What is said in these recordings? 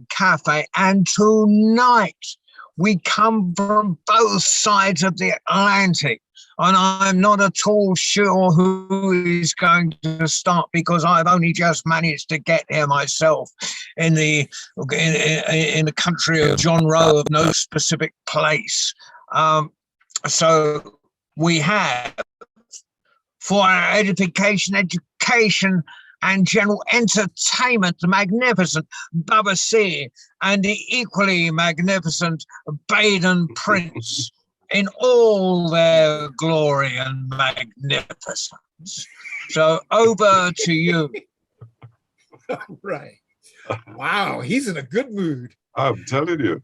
cafe, and tonight we come from both sides of the Atlantic. And I'm not at all sure who is going to start because I've only just managed to get here myself in the country of John Roe of no specific place. So we have, for our edification, education, and general entertainment, the magnificent Bubba C and the equally magnificent Baden Prince in all their glory and magnificence. So over to you. Right. Wow, he's in a good mood. I'm telling you.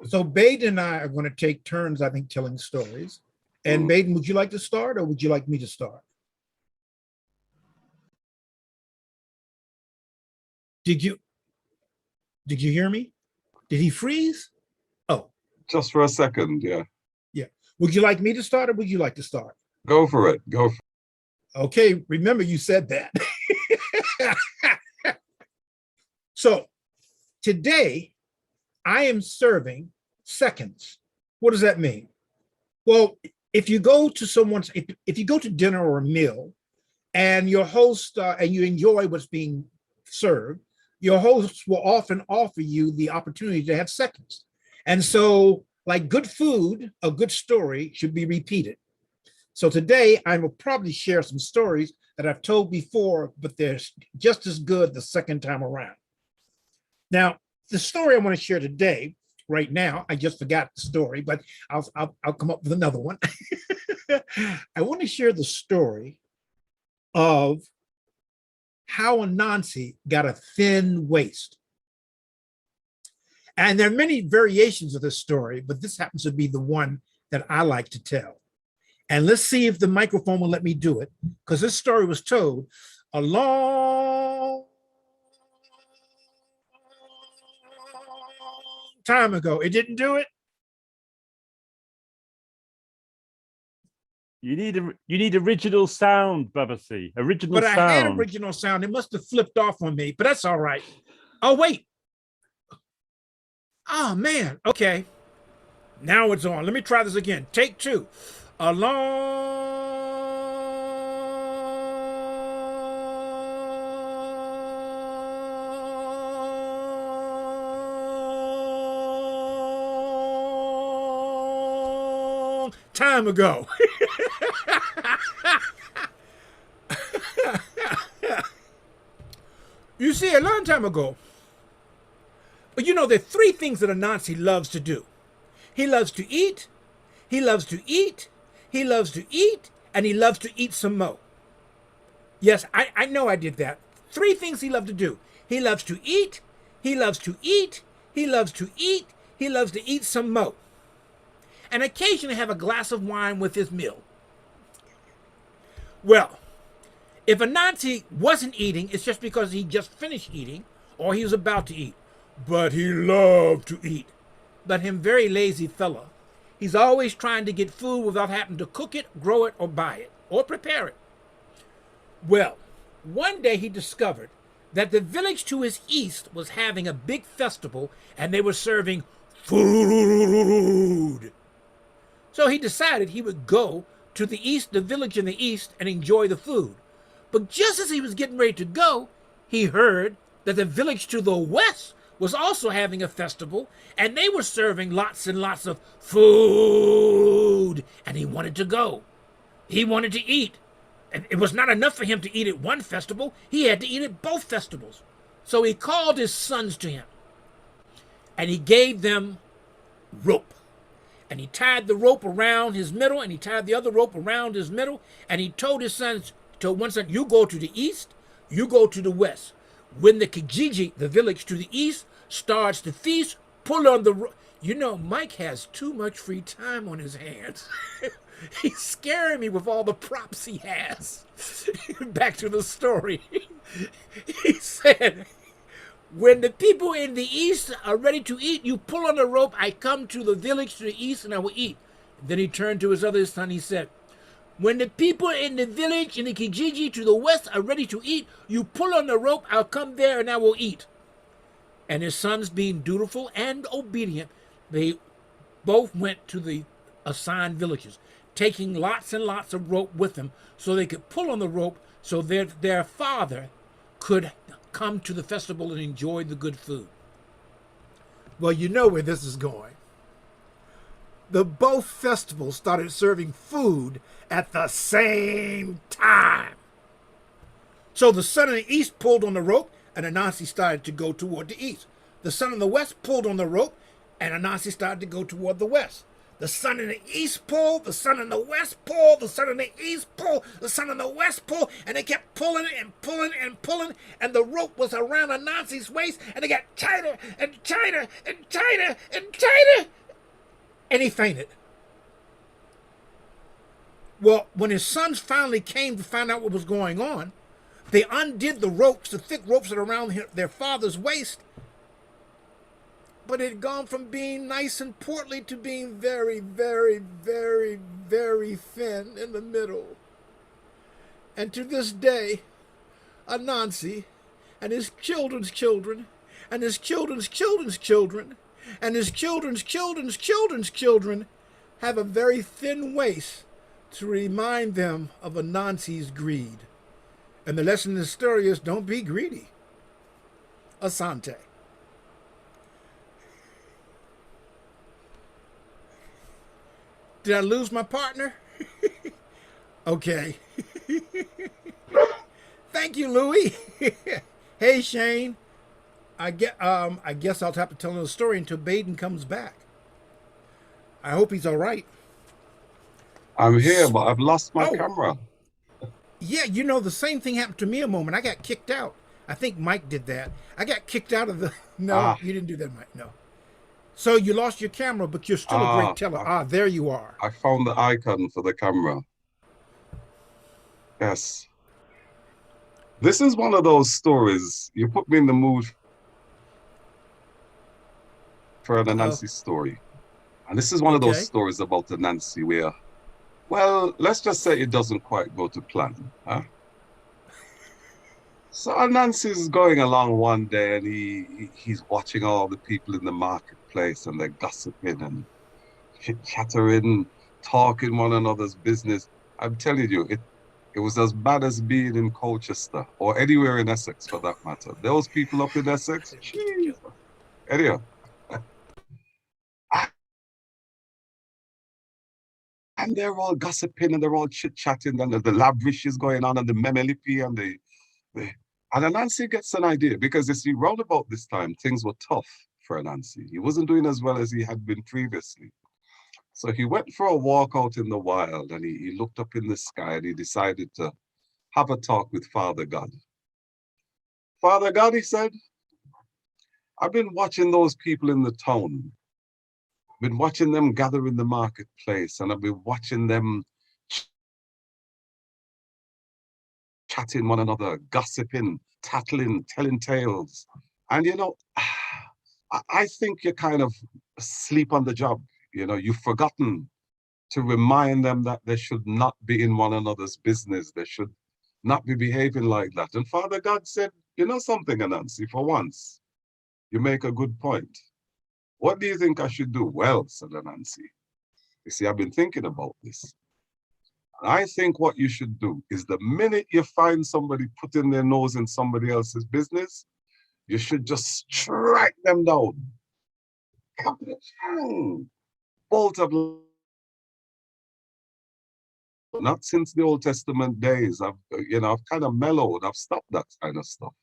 So Baden and I are going to take turns, I think, telling stories. And Baden, would you like to start or would you like me to start? Did you hear me? Did he freeze? Oh. Just for a second, yeah. Yeah. Would you like me to start or would you like to start? Go for it. Go for it. Okay, remember you said that. So today I am serving seconds. What does that mean? Well, if you go to someone's, if you go to dinner or a meal and your host and you enjoy what's being served, your host will often offer you the opportunity to have seconds. And so, like good food, a good story should be repeated. So today I will probably share some stories that I've told before, but they're just as good the second time around. Now, the story I want to share today, right now, I just forgot the story, but I'll come up with another one. I want to share the story of how Anansi got a thin waist. And there are many variations of this story, but this happens to be the one that I like to tell. And let's see if the microphone will let me do it, because this story was told a long time ago. It didn't do it? You need original sound, Bubba C. Original sound. But I had original sound. It must have flipped off on me, but that's all right. Oh, wait. Oh, man. Okay. Now it's on. Let me try this again. Take two. A long time ago. You see, a long time ago. But you know, there are three things that Anansi loves to do. He loves to eat, he loves to eat, he loves to eat, and he loves to eat some more. Yes, I know I did that. Three things he loves to do. He loves to eat, he loves to eat, he loves to eat, he loves to eat some more. And occasionally have a glass of wine with his meal. Well, if Anansi wasn't eating, it's just because he just finished eating or he was about to eat. But he loved to eat. But him very lazy fella. He's always trying to get food without having to cook it, grow it, or buy it, or prepare it. Well, one day he discovered that the village to his east was having a big festival and they were serving food. So he decided he would go to the village in the east, and enjoy the food. But just as he was getting ready to go, he heard that the village to the west was also having a festival, and they were serving lots and lots of food, and he wanted to go. He wanted to eat. And it was not enough for him to eat at one festival. He had to eat at both festivals. So he called his sons to him, and he gave them rope. And he tied the rope around his middle, and he tied the other rope around his middle, and he told his sons, told one son, you go to the east, you go to the west. When the Kijiji, the village to the east, starts the feast, pull on the rope. You know, Mike has too much free time on his hands. He's scaring me with all the props he has. Back to the story. He said, when the people in the east are ready to eat, you pull on the rope. I come to the village to the east and I will eat. Then he turned to his other son. He said, when the people in the village in the Kijiji to the west are ready to eat, you pull on the rope. I'll come there and I will eat. And his sons, being dutiful and obedient, they both went to the assigned villages, taking lots and lots of rope with them so they could pull on the rope so their father could come to the festival and enjoy the good food. Well, you know where this is going. Both festivals started serving food at the same time. So the son in the east pulled on the rope, and Anansi started to go toward the east. The son in the west pulled on the rope, and Anansi started to go toward the west. The son in the east pulled, the son in the west pulled, the son in the east pulled, the son in the west pulled, and they kept pulling and pulling and pulling, and the rope was around Anansi's waist, and it got tighter and tighter and tighter and tighter, and he fainted. Well, when his sons finally came to find out what was going on, they undid the ropes, the thick ropes that are around their father's waist, but it had gone from being nice and portly to being very, very, very, very thin in the middle. And to this day, Anansi and his children's children and his children's children's children and his children's children's children's children have a very thin waist to remind them of Anansi's greed. And the lesson in the story is, don't be greedy. Asante. Did I lose my partner? Okay. Thank you, Louie. Hey, Shane. I guess I'll have to tell another story until Baden comes back. I hope he's all right. I'm here, but I've lost my camera. Yeah, you know, the same thing happened to me a moment. I got kicked out. I think Mike did that. I got kicked out of the... No, you didn't do that, Mike. No. So you lost your camera, but you're still a great teller. There you are. I found the icon for the camera. Yes. This is one of those stories. You put me in the mood for an Anansi story. And this is one of those stories about Anansi where, well, let's just say it doesn't quite go to plan. Huh? So Anansi's going along one day and he's watching all the people in the marketplace and they're gossiping and chattering, talking one another's business. I'm telling you, it was as bad as being in Colchester or anywhere in Essex for that matter. Those people up in Essex, geez. Anyhow. And they're all gossiping and they're all chit-chatting and the lavish is going on and the memelipi and and Anansi gets an idea because you see, round about this time, things were tough for Anansi. He wasn't doing as well as he had been previously. So he went for a walk out in the wild and he looked up in the sky and he decided to have a talk with Father God. Father God, he said, I've been watching those people in the town. I've been watching them gather in the marketplace and I've been watching them chatting one another, gossiping, tattling, telling tales. And, you know, I think you kind of sleep on the job. You know, you've forgotten to remind them that they should not be in one another's business. They should not be behaving like that. And Father God said, you know something, Anansi, for once, you make a good point. What do you think I should do? Well, said Anansi, you see, I've been thinking about this. I think what you should do is the minute you find somebody putting their nose in somebody else's business, you should just strike them down. Bolt of not since the Old Testament days. I've kind of mellowed. I've stopped that kind of stuff.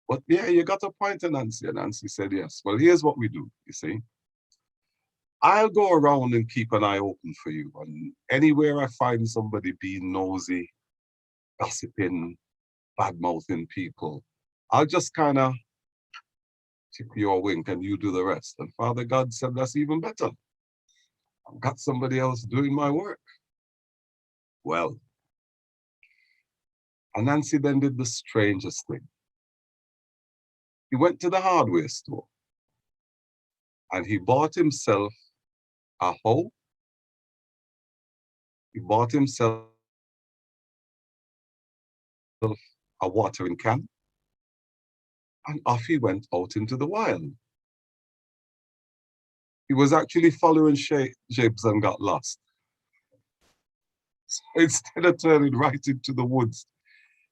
But yeah, you got a point, Anansi. And Nancy said yes. Well, here's what we do, you see. I'll go around and keep an eye open for you. And anywhere I find somebody being nosy, gossiping, bad-mouthing people, I'll just kind of tip you a wink and you do the rest. And Father God said, that's even better. I've got somebody else doing my work. Well, Anansi then did the strangest thing. He went to the hardware store and he bought himself a hoe. He bought himself a watering can. And off he went out into the wild. He was actually following shapes and got lost. So instead of turning right into the woods,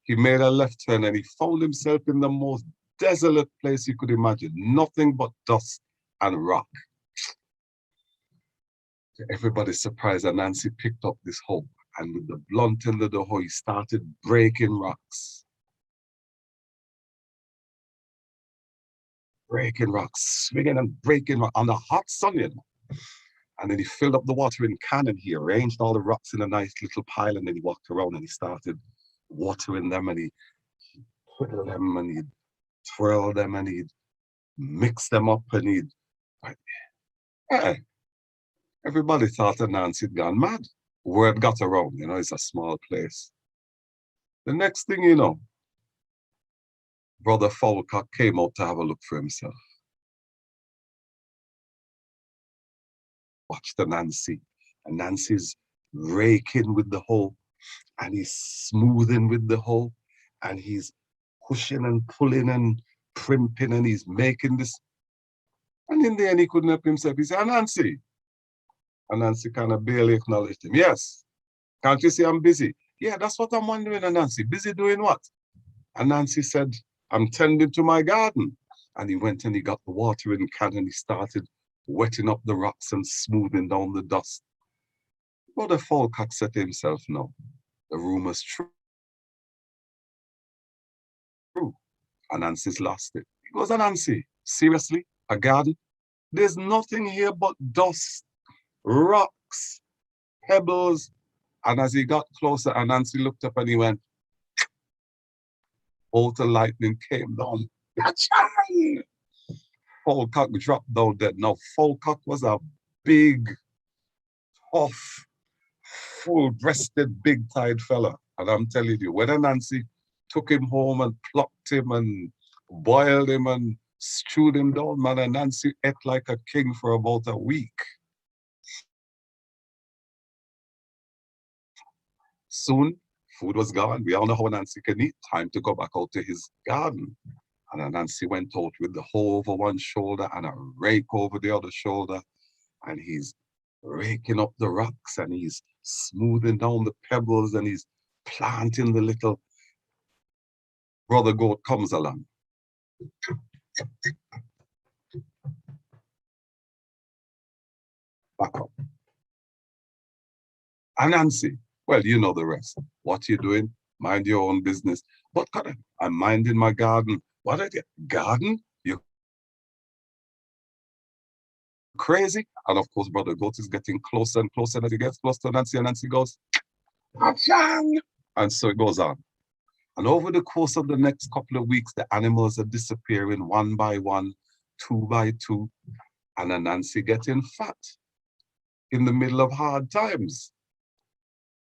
he made a left turn and he found himself in the most desolate place you could imagine. Nothing but dust and rock. Everybody's surprised, and Nancy picked up this hoe, and with the blunt end of the hoe, he started breaking rocks. Breaking rocks, swinging and breaking rocks on the hot sun, you know. And then he filled up the watering can and he arranged all the rocks in a nice little pile, and then he walked around and he started watering them, and he twiddled them and he'd twirl them and he'd mix them up and he'd, yeah. Everybody thought that Nancy had gone mad. Word got around, you know, it's a small place. The next thing you know, Brother Falcock came out to have a look for himself. Watched the Nancy, and Nancy's raking with the hoe, and he's smoothing with the hoe, and he's pushing and pulling and primping, and he's making this. And in the end, he couldn't help himself. He said, Nancy. And Nancy kind of barely acknowledged him. Yes. Can't you see I'm busy? Yeah, that's what I'm wondering, Nancy. Busy doing what? And Nancy said, I'm tending to my garden. And he went and he got the watering can and he started wetting up the rocks and smoothing down the dust. Brother Falcock said to himself, no, the rumor's true. And Nancy's lost it. He goes, Nancy, seriously? A garden? There's nothing here but dust, rocks, pebbles. And as he got closer, and Nancy looked up and he went, bolt of lightning came down. Falcock dropped down dead. Now, Falcock was a big, tough, full-breasted, big-tide fella. And I'm telling you, when Nancy took him home and plucked him and boiled him and stewed him down, man, and Nancy ate like a king for about a week. Soon, food was gone. We all know how Nancy can eat. Time to go back out to his garden. And Nancy went out with the hoe over one shoulder and a rake over the other shoulder. And he's raking up the rocks and he's smoothing down the pebbles and he's planting the little. Brother Goat comes along. Back up. And Nancy, well, you know the rest. What you doing? Mind your own business. But I'm minding my garden. What are you? Garden? You crazy? And of course, Brother Goat is getting closer and closer as he gets close to Nancy, and Nancy goes, Achang! And so it goes on. And over the course of the next couple of weeks, the animals are disappearing one by one, two by two, and then Nancy getting fat in the middle of hard times.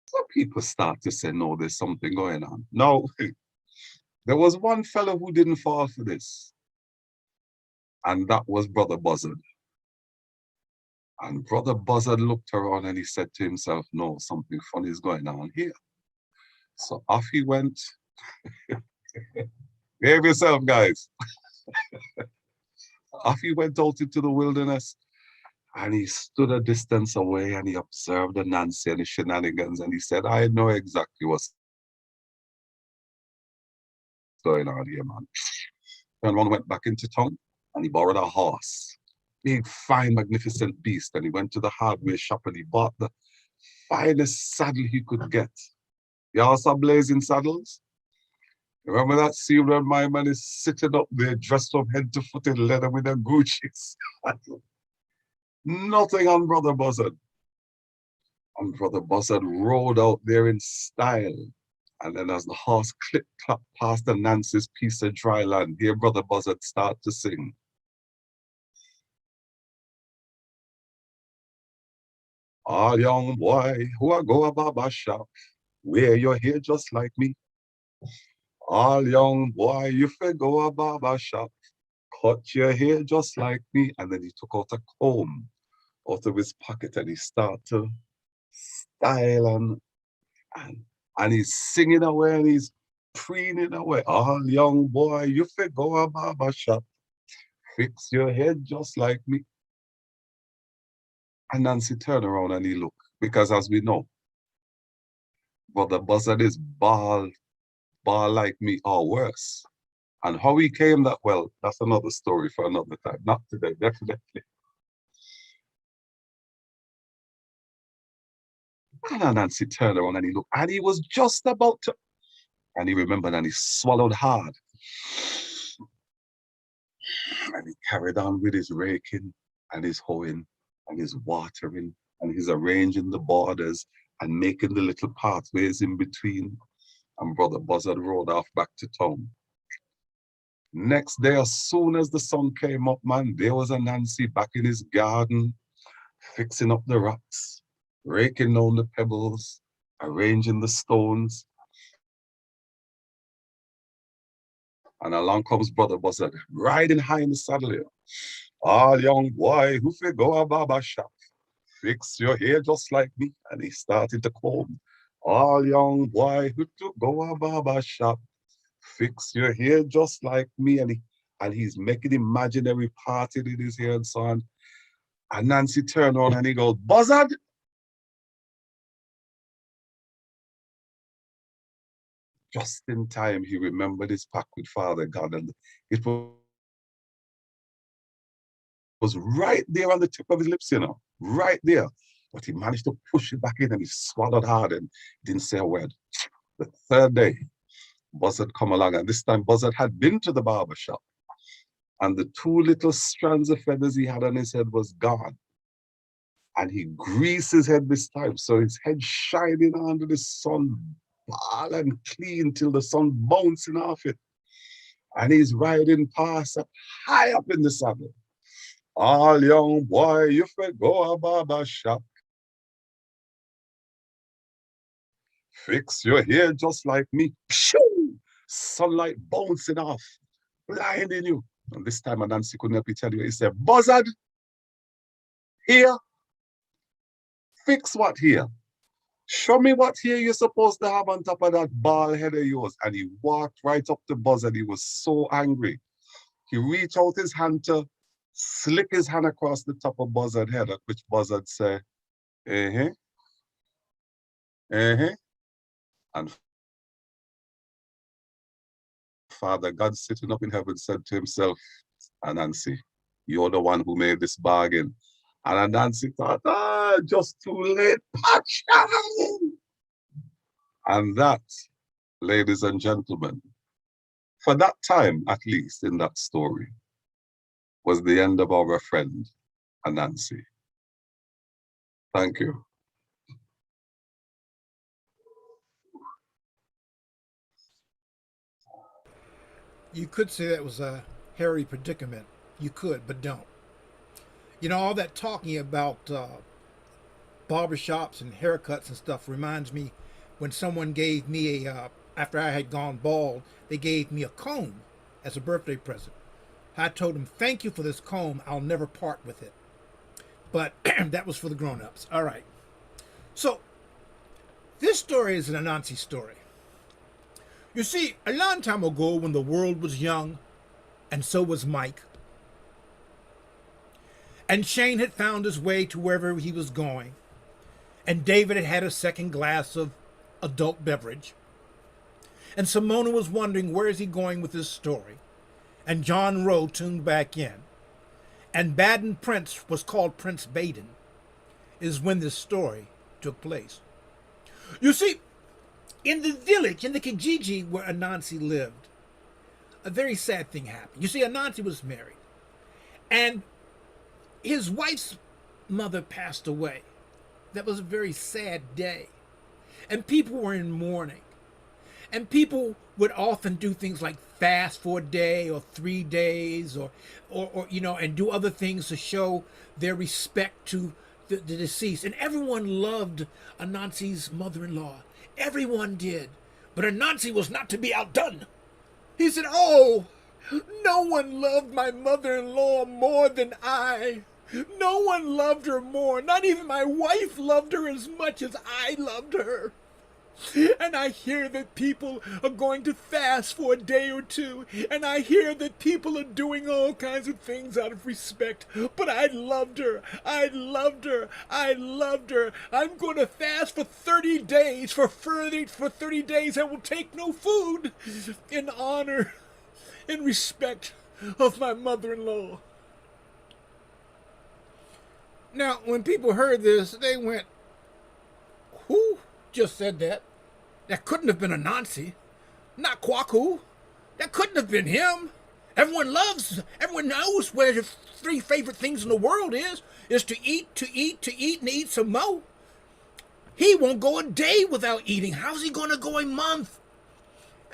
So people start to say, no, there's something going on. No, there was one fellow who didn't fall for this. And that was Brother Buzzard. And Brother Buzzard looked around and he said to himself, no, something funny is going on here. So off he went. Behave yourself, guys. Off he went out into the wilderness. And he stood a distance away and he observed the Nancy and the shenanigans. And he said, I know exactly what's going on here, man. And one went back into town and he borrowed a horse. Big, fine, magnificent beast. And he went to the hardware shop and he bought the finest saddle he could get. Y'all saw blazing saddles? Remember that scene where my man is sitting up there dressed from head to foot in leather with a Gucci saddle? Nothing on Brother Buzzard. And Brother Buzzard rode out there in style. And then as the horse clip-clop past the Nancy's piece of dry land, here Brother Buzzard start to sing. All young boy who a go a barber shop, wear your hair just like me. All young boy, you fi go a barber shop, cut your hair just like me. And then he took out a comb out of his pocket and he started to style and he's singing away and he's preening away. All young boy, you fit go a barber shop. Fix your head just like me. And Nancy turned around and he looked. Because as we know, Brother Buzzard is bald like me or worse. And how he came that well, that's another story for another time. Not today, definitely. And Nancy turned around and he looked, and he was just about to, and he remembered and he swallowed hard. And he carried on with his raking and his hoeing and his watering and his arranging the borders and making the little pathways in between. And Brother Buzzard rode off back to town. Next day, as soon as the sun came up, man, there was a Nancy back in his garden, fixing up the rocks, raking down the pebbles, arranging the stones. And along comes Brother Buzzard, riding high in the saddle here. All young boy, who fi go a barber shop, fix your hair just like me. And he started to comb. All young boy, who to go a barber shop, fix your hair just like me. And he's making imaginary party in his hair and so on. And Nancy turned on and he goes, Buzzard. Just in time, he remembered his pact with Father God, and it was right there on the tip of his lips, you know, right there. But he managed to push it back in and he swallowed hard and didn't say a word. The third day, Buzzard come along, and this time Buzzard had been to the barber shop, and the two little strands of feathers he had on his head was gone. And he greased his head this time, so his head shining under the sun, bald and clean till the sun bouncing off it. And he's riding past up high up in the saddle. All young boy, you fit go a barber shop. Fix your hair just like me. Pshoo! Sunlight bouncing off, blinding you. And this time Nancy couldn't help me tell you, he said, Buzzard, here, fix what here? Show me what here you're supposed to have on top of that bald head of yours. And he walked right up to Buzzard. He was so angry. He reached out his hand to slick his hand across the top of Buzzard's head, at which Buzzard said, and Father God sitting up in heaven said to himself, Nancy, you're the one who made this bargain. And Nancy thought, just too late. And that, ladies and gentlemen, for that time, at least in that story, was the end of our friend, Nancy. Thank you. You could say that was a hairy predicament. You could, but don't. You know, all that talking about barbershops and haircuts and stuff reminds me when someone gave me after I had gone bald, they gave me a comb as a birthday present. I told them, thank you for this comb. I'll never part with it. But that was for the grown-ups. All right. So this story is an Anansi story. You see, a long time ago when the world was young, and so was Mike, and Shane had found his way to wherever he was going, and David had had a second glass of adult beverage, and Simona was wondering where is he going with this story, and John Rowe tuned back in, and Baden Prince was called Prince Baden, is when this story took place. You see, in the village, in the Kijiji where Anansi lived, a very sad thing happened. You see, Anansi was married, and his wife's mother passed away. That was a very sad day. And people were in mourning. And people would often do things like fast for a day or 3 days or you know, and do other things to show their respect to the deceased. And everyone loved Anansi's mother-in-law. Everyone did. But Anansi was not to be outdone. He said, oh, no one loved my mother-in-law more than I. No one loved her more. Not even my wife loved her as much as I loved her. And I hear that people are going to fast for a day or two. And I hear that people are doing all kinds of things out of respect. But I loved her. I loved her. I loved her. I'm going to fast for 30 days. For 30 days, I will take no food in honor and respect of my mother-in-law. Now, when people heard this, they went, who just said that? That couldn't have been Anansi. Not Kwaku. That couldn't have been him. Everyone knows where the three favorite things in the world is to eat, and eat some more. He won't go a day without eating. How's he going to go a month?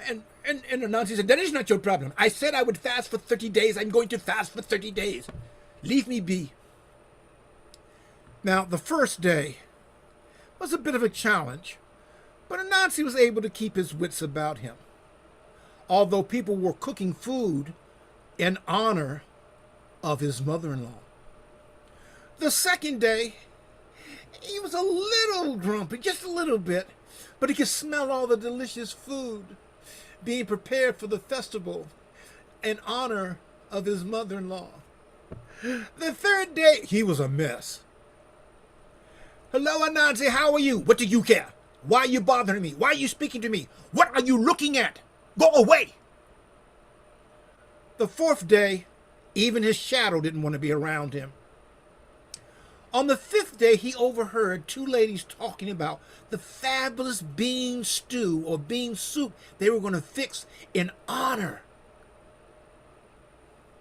And Anansi said, that is not your problem. I said I would fast for 30 days. I'm going to fast for 30 days. Leave me be. Now, the first day was a bit of a challenge, but Anansi was able to keep his wits about him. Although people were cooking food in honor of his mother-in-law. The second day, he was a little grumpy, just a little bit, but he could smell all the delicious food being prepared for the festival in honor of his mother-in-law. The third day, he was a mess. Hello, Anansi, how are you? What do you care? Why are you bothering me? Why are you speaking to me? What are you looking at? Go away! The fourth day, even his shadow didn't want to be around him. On the fifth day, he overheard two ladies talking about the fabulous bean stew or bean soup they were going to fix in honor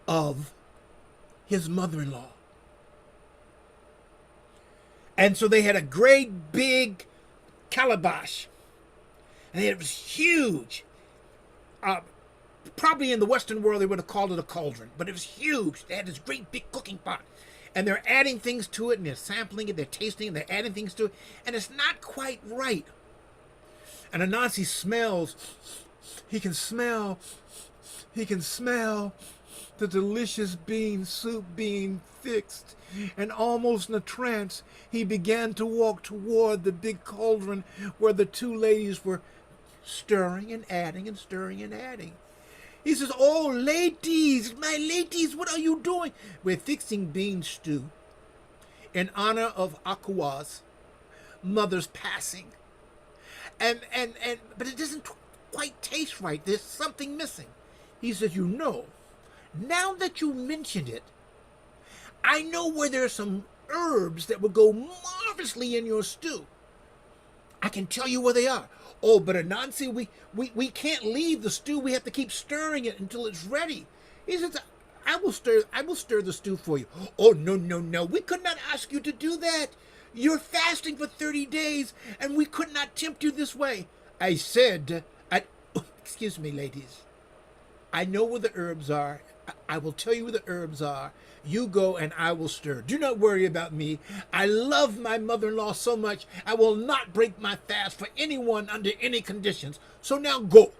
of his mother-in-law. And so they had a great big calabash. And it was huge. Probably in the Western world they would have called it a cauldron. But it was huge. They had this great big cooking pot. And they're adding things to it, and they're sampling it, they're tasting it, they're adding things to it. And it's not quite right. And Anansi smells. He can smell the delicious bean soup being fixed. And almost in a trance, he began to walk toward the big cauldron where the two ladies were stirring and adding and stirring and adding. He says, oh, ladies, my ladies, what are you doing? We're fixing bean stew in honor of Akua's mother's passing. But it doesn't quite taste right. There's something missing. He says, you know, now that you mentioned it, I know where there are some herbs that would go marvelously in your stew. I can tell you where they are. Oh, but Anansi, we can't leave the stew. We have to keep stirring it until it's ready. He says, I will stir the stew for you. Oh, no. We could not ask you to do that. You're fasting for 30 days, and we could not tempt you this way. I said, excuse me, ladies. I know where the herbs are. I will tell you where the herbs are. You go and I will stir. Do not worry about me. I love my mother-in-law so much. I will not break my fast for anyone under any conditions. So now go.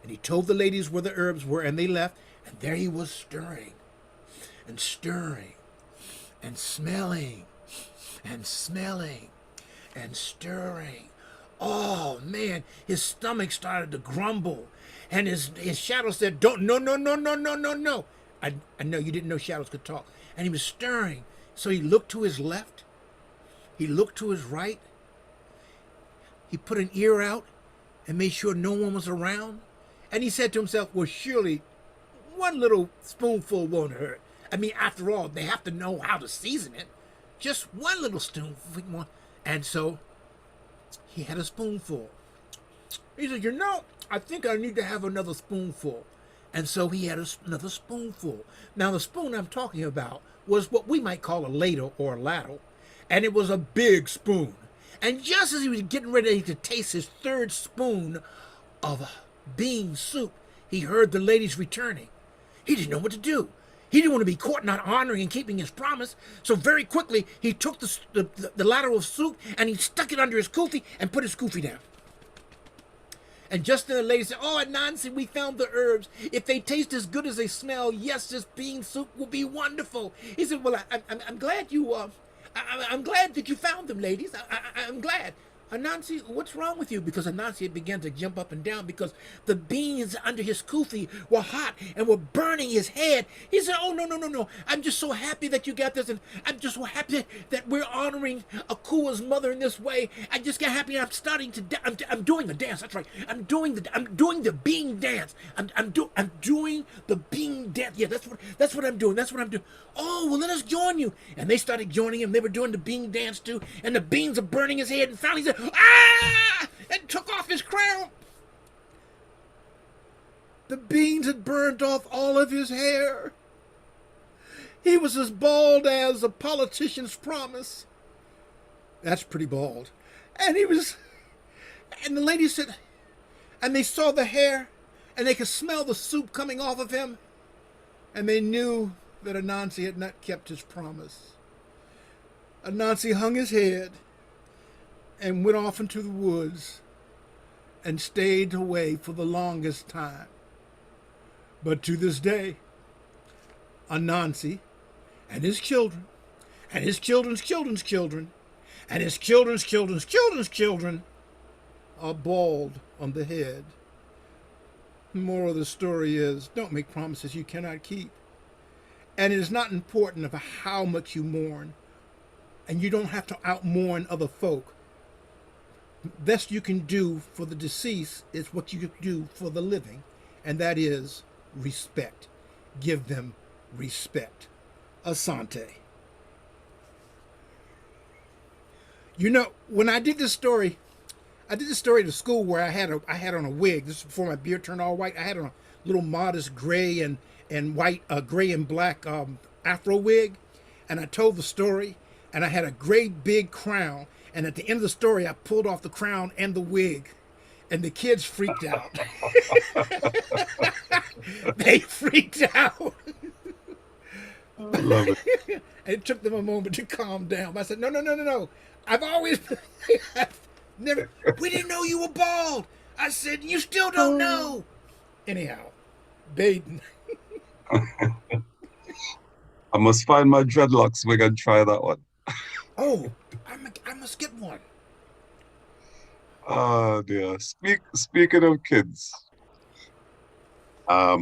And he told the ladies where the herbs were, and they left. And there he was stirring and stirring and smelling and smelling and stirring. Oh, man, his stomach started to grumble. And his shadow said, no. I know you didn't know shadows could talk. And he was stirring. So he looked to his left. He looked to his right. He put an ear out and made sure no one was around. And he said to himself, well, surely one little spoonful won't hurt. I mean, after all, they have to know how to season it. Just one little spoonful. And so he had a spoonful. He said, I think I need to have another spoonful. And so he had another spoonful. Now, the spoon I'm talking about was what we might call a ladle or a ladle. And it was a big spoon. And just as he was getting ready to taste his third spoon of bean soup, he heard the ladies returning. He didn't know what to do. He didn't want to be caught not honoring and keeping his promise. So very quickly, he took the ladle of soup and he stuck it under his kufi and put his kufi down. And just then the lady said, oh, Anansi, we found the herbs. If they taste as good as they smell, yes, this bean soup will be wonderful. He said, well, I'm glad I'm glad that you found them, ladies. I'm glad. Anansi, what's wrong with you? Because Anansi began to jump up and down because the beans under his kufi were hot and were burning his head. He said, "Oh, no, no, no, no. I'm just so happy that you got this. And I'm just so happy that we're honoring Akua's mother in this way. I just got happy. I'm starting to I'm doing the dance. That's right. I'm doing the bean dance. I'm doing the bean dance. Yeah, that's what I'm doing. That's what I'm doing. Oh, well, let us join you." And they started joining him. They were doing the bean dance too. And the beans are burning his head. And finally he said, "Ah!" and took off his crown. The beans had burned off all of his hair. He was as bald as a politician's promise. That's pretty bald. And and the lady said, and they saw the hair, and they could smell the soup coming off of him, and they knew that Anansi had not kept his promise. Anansi hung his head and went off into the woods and stayed away for the longest time. But to this day, Anansi and his children, and his children's children's children, and his children's children's children's children are bald on the head. The moral of the story is, don't make promises you cannot keep. And it is not important of how much you mourn, and you don't have to outmourn other folk. Best you can do for the deceased is what you can do for the living, and that is respect. Give them respect. Asante. You know, when I did this story at school where I had on a wig. This is before my beard turned all white. I had on a little modest gray and white, gray and black Afro wig, and I told the story. And I had a great big crown. And at the end of the story, I pulled off the crown and the wig, and the kids freaked out. They freaked out. Love it. It took them a moment to calm down. I said, "No, no, no, no, no. I've always never. We didn't know you were bald." I said, "You still don't know." Anyhow, Baden. I must find my dreadlocks wig and try that one. Oh, I must get one. Oh dear. Speaking of kids, I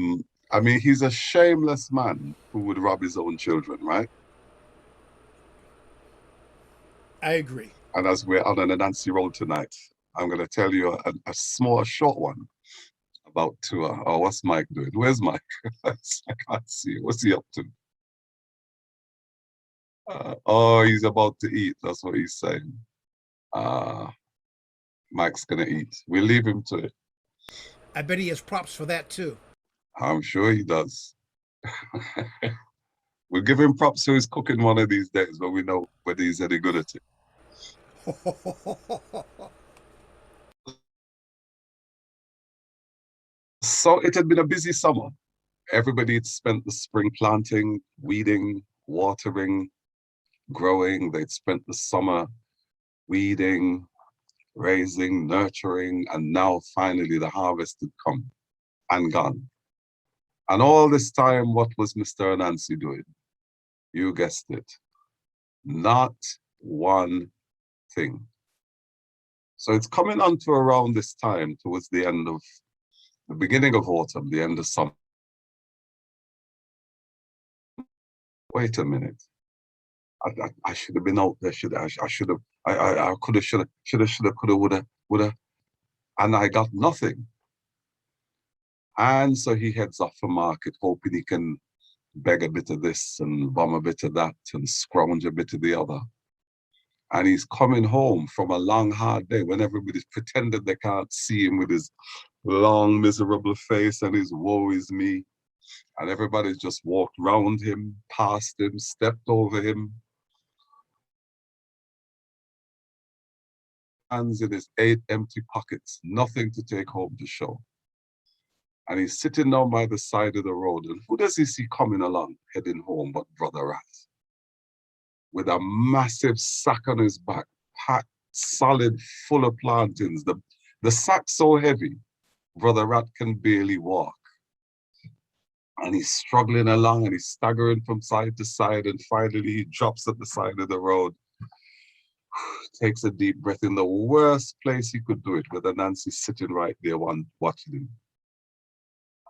mean, he's a shameless man who would rob his own children, right? I agree. And as we're on an Nancy road tonight, I'm going to tell you a small, short one about Tua. Oh, what's Mike doing? Where's Mike? I can't see. What's he up to? Oh, he's about to eat. That's what he's saying. Mike's going to eat. We'll leave him to it. I bet he has props for that too. I'm sure he does. We'll give him props for his cooking one of these days, but we know whether he's any good at it. So it had been a busy summer. Everybody had spent the spring planting, weeding, watering, growing. They'd spent the summer weeding, raising, nurturing, and now finally the harvest had come and gone. And all this time, what was Mr. Anansi doing? You guessed it. Not one thing. So it's coming on to around this time, towards the end of the beginning of autumn, the end of summer. Wait a minute. I should have been out there. I could have, should have, could have, would have, and I got nothing. And so he heads off the market, hoping he can beg a bit of this and bum a bit of that and scrounge a bit of the other. And he's coming home from a long, hard day when everybody's pretended they can't see him with his long, miserable face and his woe is me. And everybody's just walked round him, past him, stepped over him. Hands in his 8 empty pockets, nothing to take home to show. And he's sitting down by the side of the road, and who does he see coming along, heading home but Brother Rat? With a massive sack on his back, packed solid, full of plantains. The sack's so heavy, Brother Rat can barely walk. And he's struggling along and he's staggering from side to side, and finally he drops at the side of the road. Takes a deep breath in the worst place he could do it, with Nancy sitting right there watching him.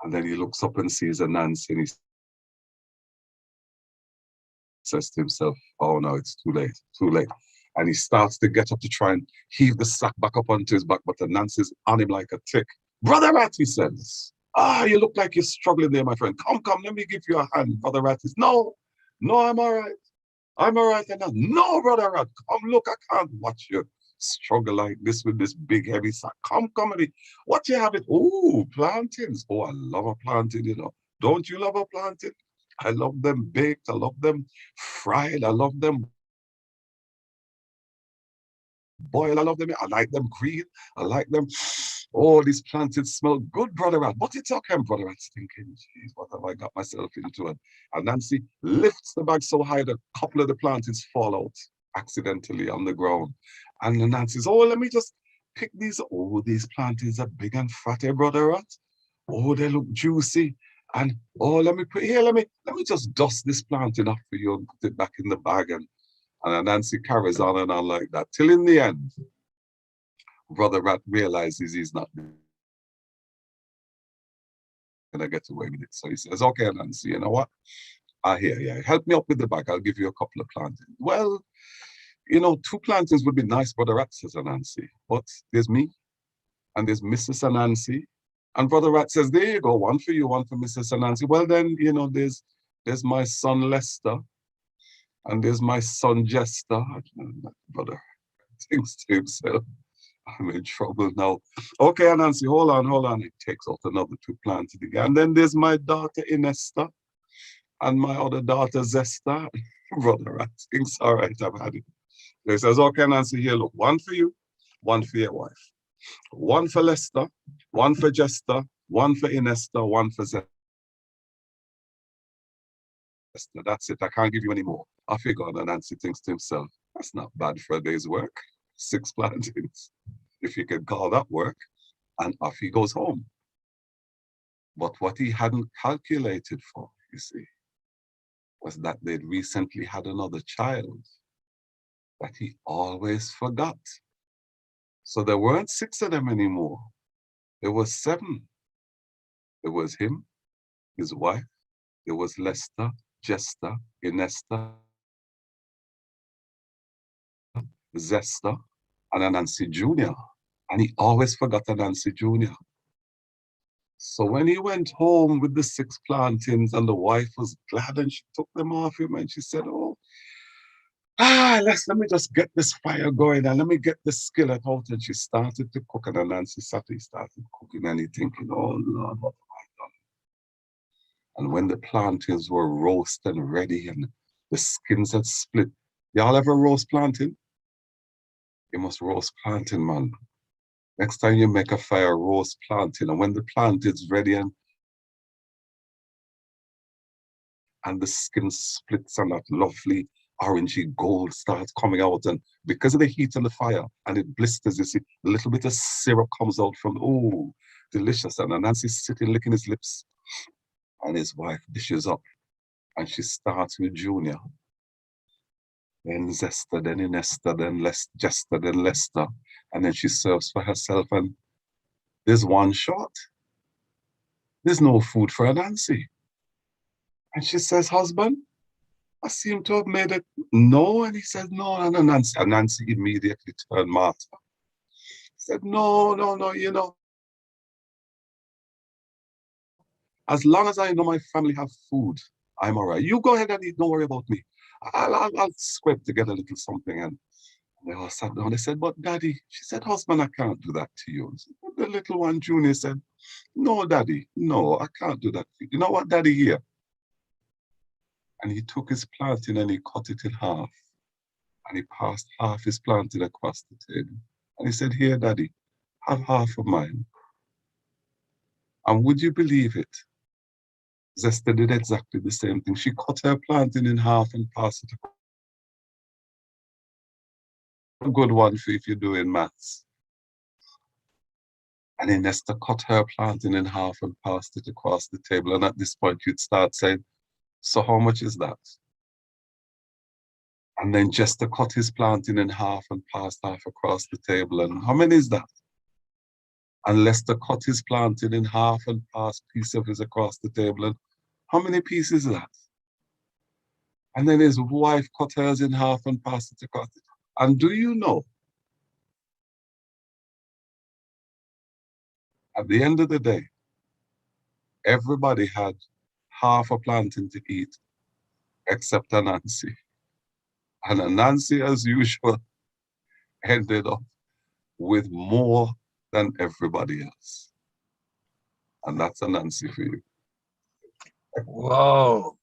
And then he looks up and sees Nancy, and he says to himself, oh no, it's too late, too late. And he starts to get up to try and heave the sack back up onto his back, but Nancy's on him like a tick. Brother Rat, he says, you look like you're struggling there, my friend. Come, let me give you a hand. Brother Rat is, no, I'm all right. I'm all right. And no, Brother Rat, come look, I can't watch you struggle like this with this big heavy sack. Come, what you have it? Oh, plantains. Oh, I love a plantain, you know. Don't you love a plantain? I love them baked. I love them fried. I love them boiled. I love them. I like them green. I like them. Oh, these plantains smell good, Brother Rat. But it's okay, Brother Rat's thinking, geez, what have I got myself into? And Nancy lifts the bag so high that a couple of the plantains fall out accidentally on the ground. And Nancy says, oh, let me just pick these. Oh, these plantains are big and fat, eh, Brother Rat? Oh, they look juicy. And oh, let me put here, let me just dust this plantain off for you and put it back in the bag. And Nancy carries on and on like that, till in the end, Brother Rat realizes he's not gonna get away with it. So he says, okay, Nancy, you know what? I hear you. Help me up with the bag. I'll give you a couple of plantains. Well, you know, 2 plantains would be nice, Brother Rat, says Nancy. But there's me, and there's Mrs. Nancy. And Brother Rat says, there you go, one for you, one for Mrs. Nancy. Well, then, you know, there's my son Lester, and there's my son Jester. Brother thinks to himself, I'm in trouble now. Okay, Nancy, hold on. He takes out another 2 plantains again. And then there's my daughter Inesta and my other daughter Zesta. Brother Rat thinks, all right, I've had it. He says, okay, Nancy, here, look, one for you, one for your wife. One for Lester, one for Jester, one for Inesta, one for Zesta. That's it. I can't give you any more. Off you go. And Nancy thinks to himself, that's not bad for a day's work. 6 plantains, if you could call that work. And off he goes home. But what he hadn't calculated for, you see, was that they'd recently had another child that he always forgot. So there weren't 6 of them anymore. There was 7. There was him, his wife, there was Lester, Jester, Inesta, Zesta, and Nancy Jr. And he always forgot Nancy Jr. So when he went home with the 6 plantains, and the wife was glad, and she took them off him, and she said, oh, let me just get this fire going, and let me get the skillet out. And she started to cook, and Nancy started cooking, and he thinking, oh Lord, what have I done? And when the plantains were roasted and ready, and the skins had split, y'all ever roast plantain? You must roast plantain, man. Next time you make a fire, roast plantain, and when the plantain's ready and the skin splits and that lovely orangey gold starts coming out, and because of the heat and the fire, and it blisters, you see, a little bit of syrup comes out from, oh, delicious. And Nancy's sitting licking his lips, and his wife dishes up, and she starts with Junior, then Zesta, then Inesta, then Jester, then Lester, and then she serves for herself, and there's one short. There's no food for Nancy. And she says, husband, I seem to have made it. No, and he said, no, Nancy. And Nancy immediately turned martyr. He said, no, you know, as long as I know my family have food, I'm all right. You go ahead and eat, don't worry about me. I'll scrape together a little something. And they all sat down. They said, but Daddy, she said, husband, I can't do that to you. The little one, Junior, said, no, Daddy, no, I can't do that to you. You know what, Daddy, here? And he took his plantain and he cut it in half. And he passed half his plantain across the table. And he said, here, Daddy, have half of mine. And would you believe it? Zesta did exactly the same thing. She cut her plantain in half and passed it across. A good one for if you're doing maths. And then Esther cut her plantain in half and passed it across the table. And at this point, you'd start saying, so how much is that? And then just to cut his plantain in half and pass half across the table. And how many is that? And Lester cut his plantain in half and pass piece of his across the table. And how many pieces is that? And then his wife cut hers in half and passed it across. And do you know, at the end of the day, everybody had half a plantain to eat, except a Nancy. And a Nancy, as usual, ended up with more than everybody else. And that's a Nancy for you. Whoa.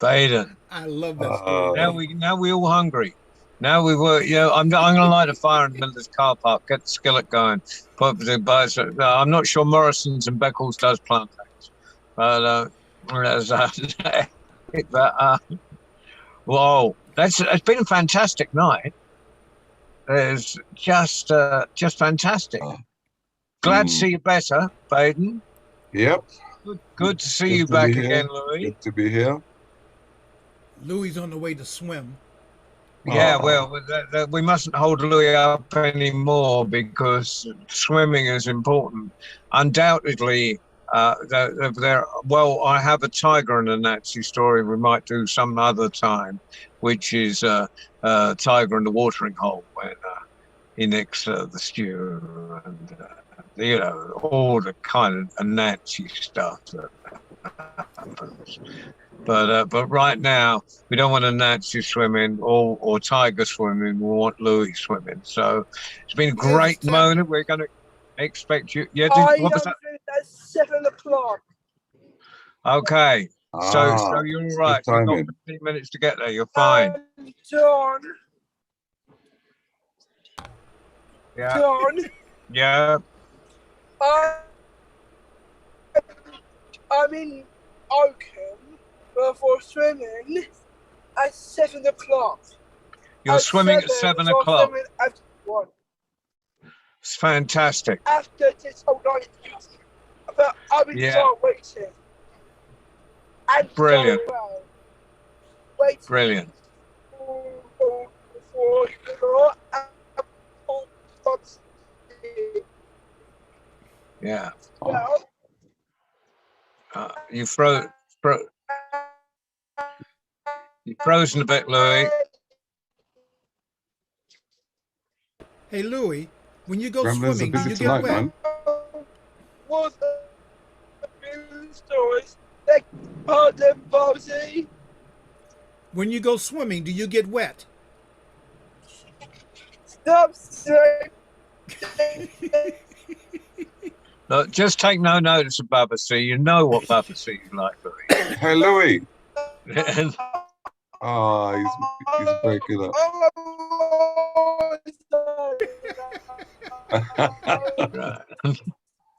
Baden. I love that story. Now we all hungry. Now we were, I'm gonna light a fire in the middle of this car park, get the skillet going. I'm not sure Morrison's and Beccles does plantains, but whoa, it's been a fantastic night. It's just fantastic. Glad to see you better, Baden. Yep. Good to see you back again, Louis. Good to be here. Louis on the way to swim. Yeah, well, we mustn't hold Louis up anymore because swimming is important. Undoubtedly, I have a tiger in a Nazi story we might do some other time, which is Tiger in the Watering Hole when he nicks the stew and all the kind of Nazi stuff that happens. But right now we don't want a Nazi swimming or tiger swimming. We want Louis swimming. So it's been a great moment. We're going to expect you. Yeah, what was that? At 7 o'clock. Okay. So you're all right. You've got 15 minutes to get there. You're fine. John. Yeah. John. Yeah. I'm in Oakham for swimming at 7 o'clock. You're swimming at 7 o'clock. After 1. It's fantastic. After this whole night, but I've been waiting. And brilliant. Waiting. Brilliant. Yeah. You've frozen a bit, Louis. Hey, Louis, when you go swimming, do you get wet? Was a few stories like Baden Prince. When you go swimming, do you get wet? Stop saying. Look, just take no notice of Baba C. You know what Baba C is like, Louis. Hey, Louis. He's breaking up.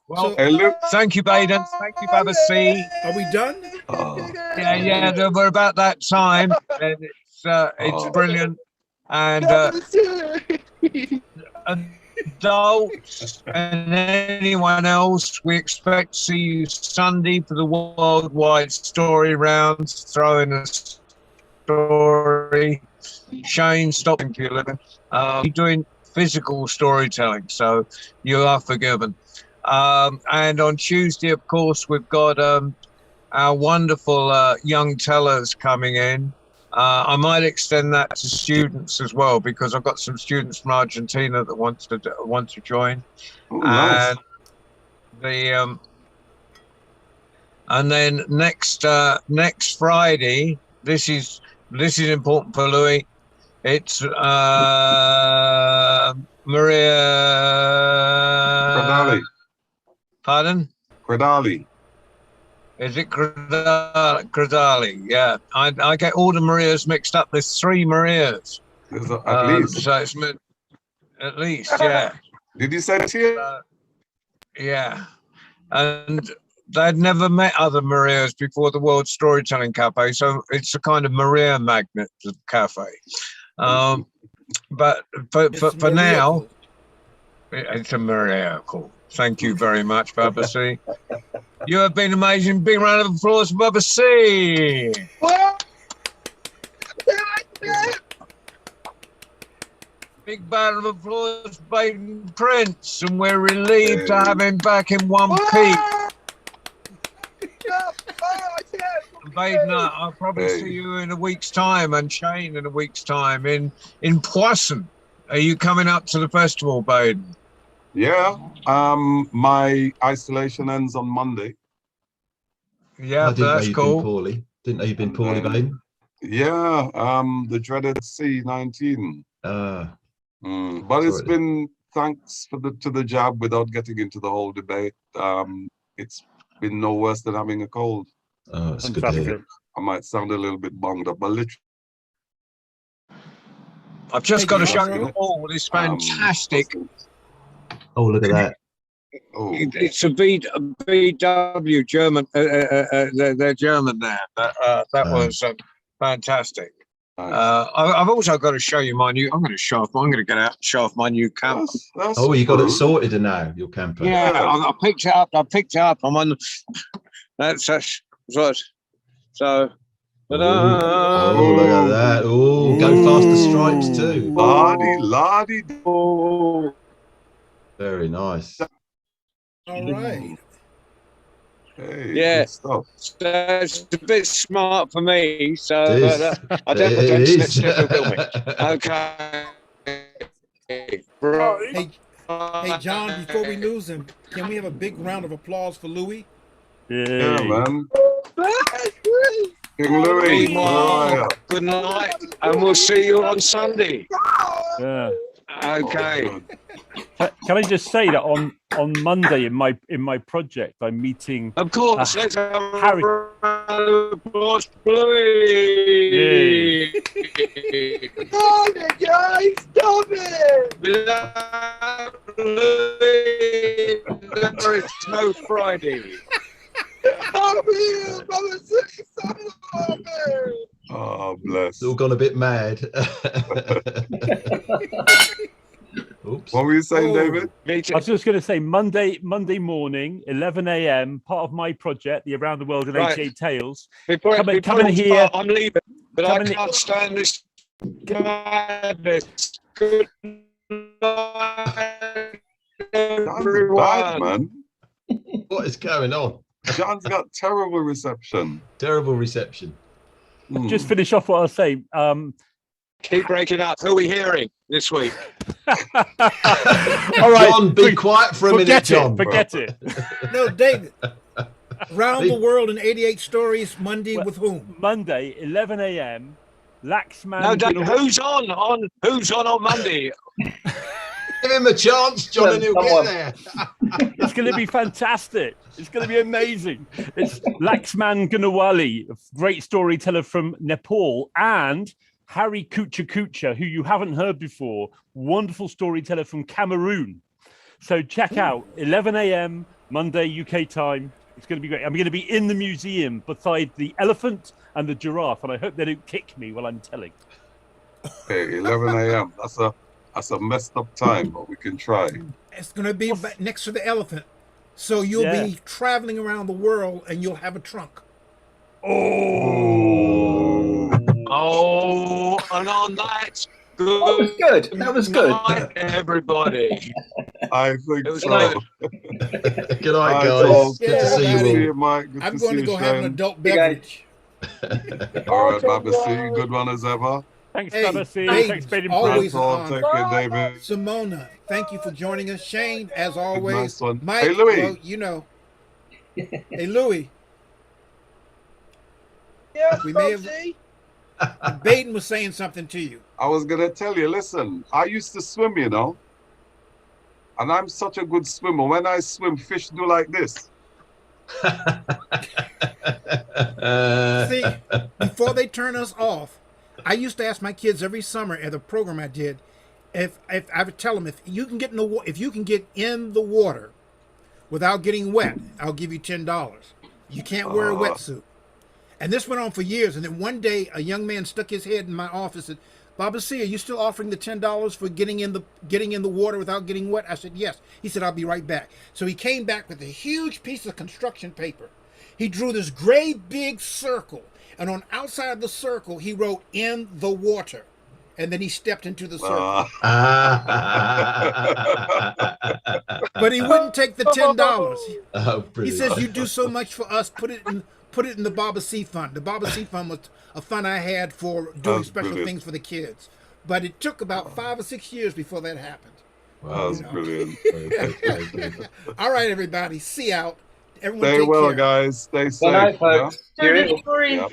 Well, thank you, Baden. Thank you, Baba C. Are we done? Yeah, we're about that time, and it's brilliant. And adults and anyone else, we expect to see you Sunday for the worldwide story rounds. Throwing a story. Shane, stopping to your living. You're doing physical storytelling, so you are forgiven. And on Tuesday, of course, we've got our wonderful young tellers coming in. I might extend that to students as well, because I've got some students from Argentina that want to join. Oh, nice. And then next Friday, this is important for Louis. It's Maria. Gradali. Pardon? Gradali. Is it Gradali? Yeah, I get all the Marias mixed up. There's 3 Marias. At least. So it's at least, yeah. Did you say that here? Yeah, and they'd never met other Marias before the World Storytelling Cafe, so it's a kind of Maria magnet cafe. But for now, it's a Maria. Cool. Thank you very much, Baba C. You have been amazing. Big round of applause for Baba C. Big battle of applause, Baden Prince, and we're relieved to have him back in one piece. And Baden, I'll probably see you in a week's time, and Shane in a week's time in Poisson. Are you coming up to the festival, Baden? Yeah. My isolation ends on Monday. Yeah, I didn't know that's you'd cool. been poorly. Didn't know you'd been And poorly, then- Baden. Yeah. The dreaded C19. But it's Sorry. been thanks to the jab without getting into the whole debate. It's been no worse than having a cold. Oh, it's good to hear. Fantastic. I might sound a little bit bunged up, but literally. I've just got to show Hey, you all this fantastic. Oh, look at that. Oh, It's a VW German. They're German there. That was fantastic. nice. I've also got to show you my new. I'm going to get out and show off my new camper. That's Oh, you got it cool. sorted now, your camper. Yeah, I picked it up. I'm on. That's what. So. Oh, look at that. Oh, go faster stripes too. Lardy. Oh, Very nice. All right. Hey, Yeah. good stuff. it's a bit smart for me. So It is. I don't It let's is. never film me. Okay. Hey, John, before we lose him, can we have a big round of applause for Louis? Yeah, Yay. man. King Louis. Wow. Good night, and we'll see you on Sunday. Yeah. Okay. Can I just say that on Monday in my project I'm meeting Of course, let's have a Harry. round of applause for Louis. Stop it, guys! Stop it! Without Louis, there is no Friday. Stop it! Mother City, stop it! Oh, bless. It's all gone a bit mad. Oops. What were you saying, Oh. David? Me I too. was just going to say Monday morning, 11 a.m. Part of my project, the Around the World in Right. 88 Tales. Before Come in we here. start, I'm leaving, but Come I in- can't stand this madness. Good night, John's bad, everyone. man. What is going on? John's got terrible reception. Terrible reception. Just finish off what I was saying. Keep breaking up. Who are we hearing this week? All right, John, be quiet for a minute, forget John. it. Forget it. No, David. Round the world in 88 stories, Monday with whom? Monday, 11 a.m. Laxman. No, Dave, who's on Monday? Give him a chance, John, and he'll get there. It's going to be fantastic. It's going to be amazing. It's Laxman Gunawali, a great storyteller from Nepal, and Harry Kucha, who you haven't heard before, wonderful storyteller from Cameroon. So check out 11 a.m. Monday UK time. It's going to be great. I'm going to be in the museum beside the elephant and the giraffe, and I hope they don't kick me while I'm telling. Okay, 11 a.m. That's a messed up time, but we can try. It's going to be next to the elephant. So you'll be traveling around the world and you'll have a trunk. Oh. Oh, and on that, That was good. That was good. night, everybody. I think It was so. nice. Good night, Hi, guys. Tom. Good to Yeah, see everybody. you you, Mike. Good I'm to going see to you, go have an Shane. adult Hey, guys. beverage. All right, Babasi. Good one as ever. Thanks, Hey, Babasi. hey, Thanks, Baden always Prince. an All. honor. Take care, David. Simona, thank you for joining us. Shane, as always. Nice one. Mike, Hey, Louis. well, you know. Hey, Louis, Yes, We may have- Bubsy? Baden was saying something to you. I was going to tell you, listen, I used to swim, you know, and I'm such a good swimmer. When I swim, fish do like this. See, before they turn us off, I used to ask my kids every summer at the program I did, if I would tell them if you can get in the water without getting wet, I'll give you $10. You can't wear a wetsuit. And this went on for years. And then one day, a young man stuck his head in my office and said, "Baba C, are you still offering the $10 for getting in the water without getting wet?" I said, "Yes." He said, "I'll be right back." So he came back with a huge piece of construction paper. He drew this great big circle, and on outside of the circle, he wrote "in the water." and then he stepped into the circle. But he wouldn't take the $10. Oh, He brilliant. says, "You do so much for us. Put it in the Baba C Fund." The Baba C Fund was a fund I had for doing That's special brilliant. things for the kids. But it took about 5 or 6 years before that happened. Wow. That's brilliant. Very good, very good. All right, everybody. See you out. Everyone Stay take well, care. guys. Stay Good safe. night, Yeah? folks. Cheerio. Yeah.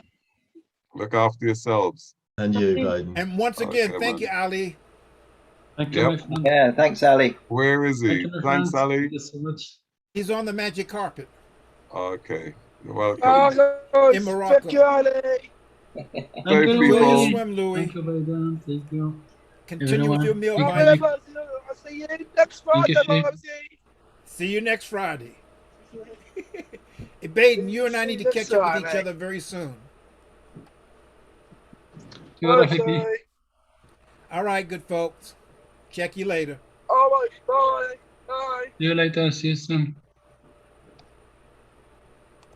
Look after yourselves. And you, Baden. And once again, Okay, thank man. you, Ali. Thank you, Yep. my friend. Yeah, thanks, Ali. Where is Thank he? you, my Thanks, friend. Ali. Thank you so much. He's on the magic carpet Okay. You're welcome. Guys, in Morocco. thank you, Ali. Thank Safe you, Enjoy people. your Louis. swim, Louis. Thank you, Baden. Thank you. Continue with your meal, Thank Mike. you. I'll see you next Friday, Thank you, Mosey. See you next Friday. Hey, Baden, you and I need to catch up with each other very soon. See you later, Hickey. Okay. All right, good folks. Check you later. All right, bye. Bye. See you later. See you soon.